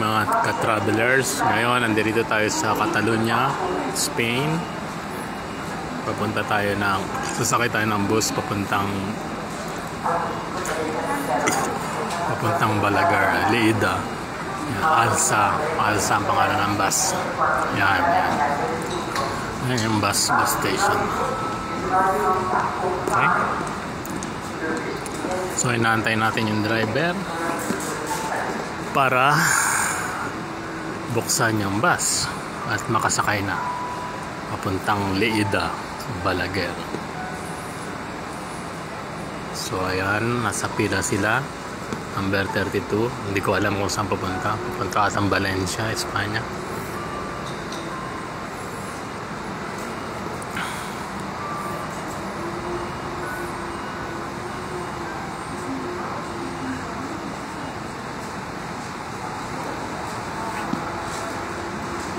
mga ka-travelers. Ngayon, nandito tayo sa Catalonia, Spain. Sasakay tayo ng bus papuntang Balaguer, Lleida. Alsa ang pangalan ng bus. Yan. Yan yung bus station. Okay. So, inaantay natin yung driver para buksan yung bus at makasakay na papuntang Lleida, Balaguer. So ayan, nasa pila sila, number 32. Hindi ko alam kung saan papunta atang Valencia, Espanya.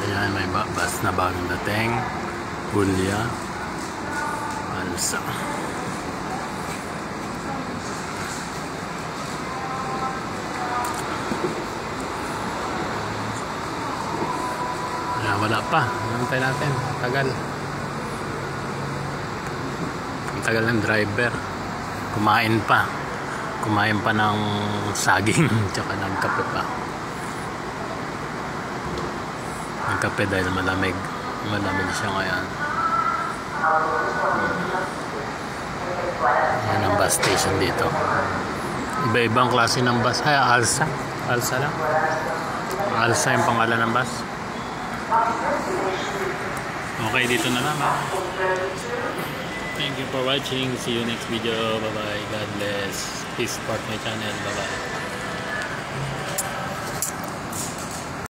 Ayan, may bus na bagong dating, Julia, Alsa. Ayan, wala pa. Nantay natin. Tagal. Ang tagal ng driver. Kumain pa ng saging tsaka ng kape pa. Ang kape dahil malamig siya ngayon. Yan ang bus station dito. Iba-ibang klase ng bus. Ay, Alsa lang. Alsa yung pangalan ng bus. Okay, dito na naman. Thank you for watching. See you next video. Bye bye. God bless. Please support my channel. Bye bye.